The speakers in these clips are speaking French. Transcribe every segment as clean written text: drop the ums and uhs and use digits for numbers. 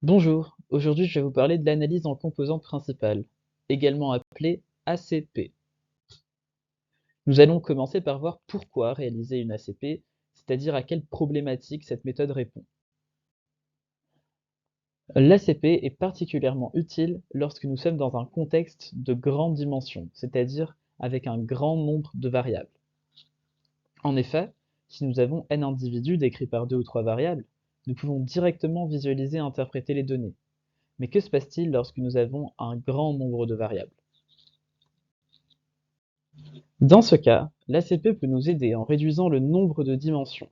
Bonjour, aujourd'hui je vais vous parler de l'analyse en composantes principales, également appelée ACP. Nous allons commencer par voir pourquoi réaliser une ACP, c'est-à-dire à quelle problématique cette méthode répond. L'ACP est particulièrement utile lorsque nous sommes dans un contexte de grande dimension, c'est-à-dire avec un grand nombre de variables. En effet, si nous avons n individus décrits par deux ou trois variables, nous pouvons directement visualiser et interpréter les données. Mais que se passe-t-il lorsque nous avons un grand nombre de variables? Dans ce cas, l'ACP peut nous aider en réduisant le nombre de dimensions.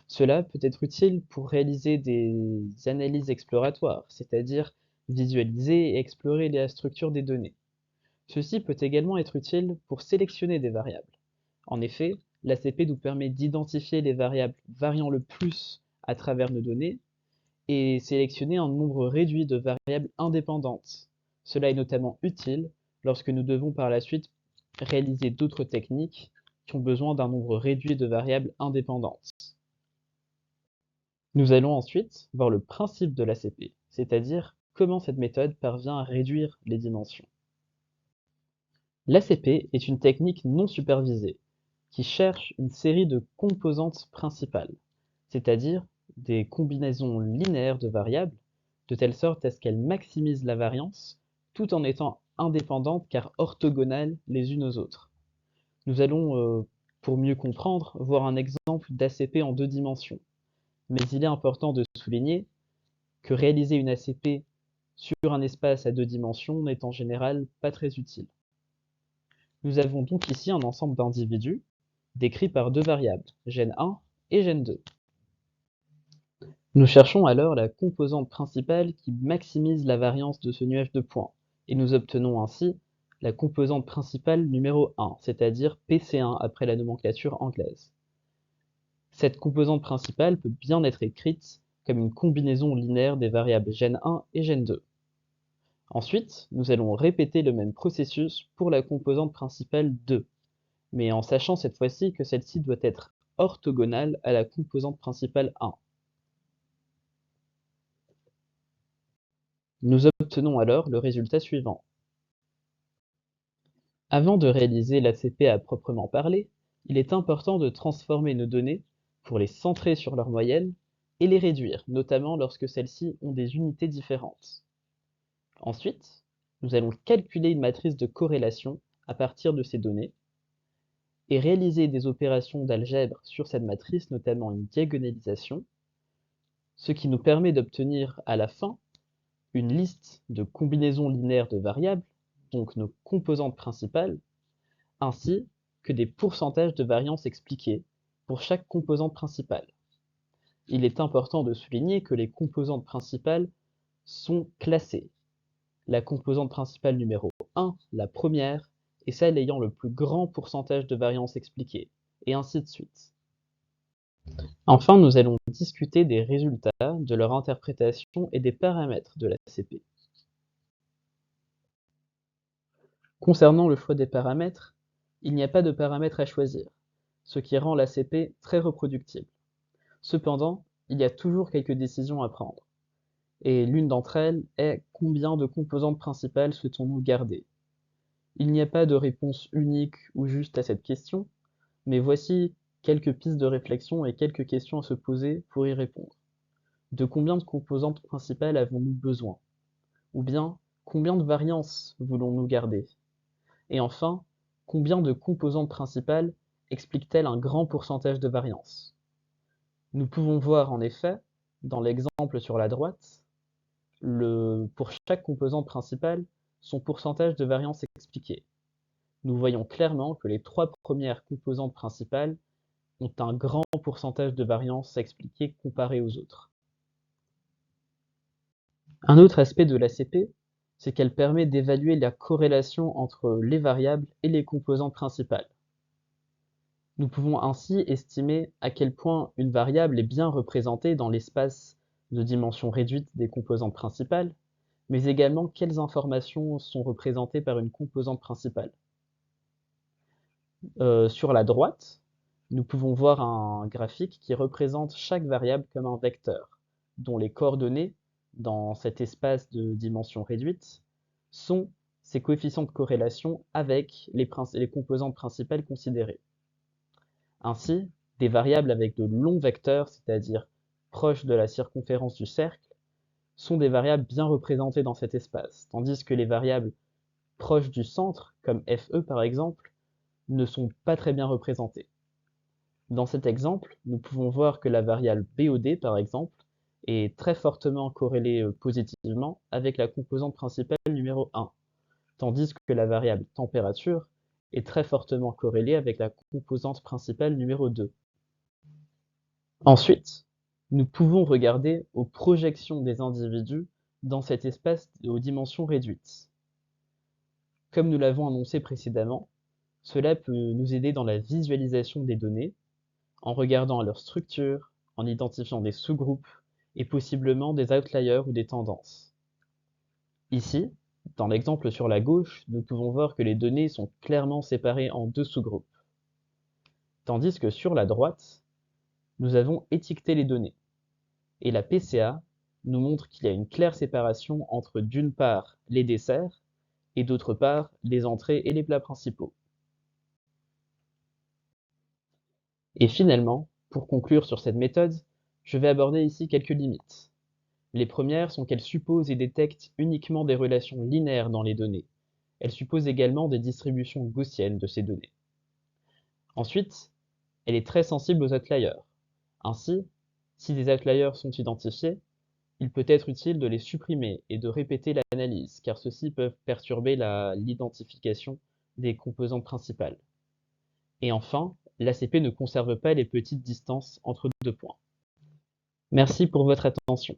Cela peut être utile pour réaliser des analyses exploratoires, c'est-à-dire visualiser et explorer la structure des données. Ceci peut également être utile pour sélectionner des variables. En effet, l'ACP nous permet d'identifier les variables variant le plus à travers nos données et sélectionner un nombre réduit de variables indépendantes. Cela est notamment utile lorsque nous devons par la suite réaliser d'autres techniques qui ont besoin d'un nombre réduit de variables indépendantes. Nous allons ensuite voir le principe de l'ACP, c'est-à-dire comment cette méthode parvient à réduire les dimensions. L'ACP est une technique non supervisée qui cherche une série de composantes principales, c'est-à-dire des combinaisons linéaires de variables, de telle sorte à ce qu'elles maximisent la variance tout en étant indépendantes car orthogonales les unes aux autres. Nous allons, pour mieux comprendre, voir un exemple d'ACP en deux dimensions. Mais il est important de souligner que réaliser une ACP sur un espace à deux dimensions n'est en général pas très utile. Nous avons donc ici un ensemble d'individus décrits par deux variables, Gen1 et Gen2. Nous cherchons alors la composante principale qui maximise la variance de ce nuage de points, et nous obtenons ainsi la composante principale numéro 1, c'est-à-dire PC1 après la nomenclature anglaise. Cette composante principale peut bien être écrite comme une combinaison linéaire des variables Gen1 et Gen2. Ensuite, nous allons répéter le même processus pour la composante principale 2, mais en sachant cette fois-ci que celle-ci doit être orthogonale à la composante principale 1. Nous obtenons alors le résultat suivant. Avant de réaliser l'ACP à proprement parler, il est important de transformer nos données pour les centrer sur leur moyenne et les réduire, notamment lorsque celles-ci ont des unités différentes. Ensuite, nous allons calculer une matrice de corrélation à partir de ces données et réaliser des opérations d'algèbre sur cette matrice, notamment une diagonalisation, ce qui nous permet d'obtenir à la fin une liste de combinaisons linéaires de variables, donc nos composantes principales, ainsi que des pourcentages de variance expliqués pour chaque composante principale. Il est important de souligner que les composantes principales sont classées. La composante principale numéro 1, la première, est celle ayant le plus grand pourcentage de variance expliquée, et ainsi de suite. Enfin, nous allons discuter des résultats, de leur interprétation et des paramètres de l'ACP. Concernant le choix des paramètres, il n'y a pas de paramètres à choisir, ce qui rend l'ACP très reproductible. Cependant, il y a toujours quelques décisions à prendre, et l'une d'entre elles est combien de composantes principales souhaitons-nous garder. Il n'y a pas de réponse unique ou juste à cette question, mais voici quelques pistes de réflexion et quelques questions à se poser pour y répondre. De combien de composantes principales avons-nous besoin? Ou bien, combien de variances voulons-nous garder? Et enfin, combien de composantes principales expliquent-elles un grand pourcentage de variance? Nous pouvons voir en effet, dans l'exemple sur la droite, pour chaque composante principale, son pourcentage de variance expliqué. Nous voyons clairement que les trois premières composantes principales ont un grand pourcentage de variance expliqué comparé aux autres. Un autre aspect de l'ACP, c'est qu'elle permet d'évaluer la corrélation entre les variables et les composantes principales. Nous pouvons ainsi estimer à quel point une variable est bien représentée dans l'espace de dimension réduite des composantes principales, mais également quelles informations sont représentées par une composante principale. Sur la droite, nous pouvons voir un graphique qui représente chaque variable comme un vecteur, dont les coordonnées dans cet espace de dimension réduite sont ces coefficients de corrélation avec les composantes principales considérées. Ainsi, des variables avec de longs vecteurs, c'est-à-dire proches de la circonférence du cercle, sont des variables bien représentées dans cet espace, tandis que les variables proches du centre, comme FE par exemple, ne sont pas très bien représentées. Dans cet exemple, nous pouvons voir que la variable BOD, par exemple, est très fortement corrélée positivement avec la composante principale numéro 1, tandis que la variable température est très fortement corrélée avec la composante principale numéro 2. Ensuite, nous pouvons regarder aux projections des individus dans cet espace aux dimensions réduites. Comme nous l'avons annoncé précédemment, cela peut nous aider dans la visualisation des données, en regardant leur structure, en identifiant des sous-groupes et possiblement des outliers ou des tendances. Ici, dans l'exemple sur la gauche, nous pouvons voir que les données sont clairement séparées en deux sous-groupes. Tandis que sur la droite, nous avons étiqueté les données. Et la PCA nous montre qu'il y a une claire séparation entre d'une part les desserts et d'autre part les entrées et les plats principaux. Et finalement, pour conclure sur cette méthode, je vais aborder ici quelques limites. Les premières sont qu'elle suppose et détecte uniquement des relations linéaires dans les données. Elle suppose également des distributions gaussiennes de ces données. Ensuite, elle est très sensible aux outliers. Ainsi, si des outliers sont identifiés, il peut être utile de les supprimer et de répéter l'analyse, car ceux-ci peuvent perturber l'identification des composantes principales. Et enfin, l'ACP ne conserve pas les petites distances entre deux points. Merci pour votre attention.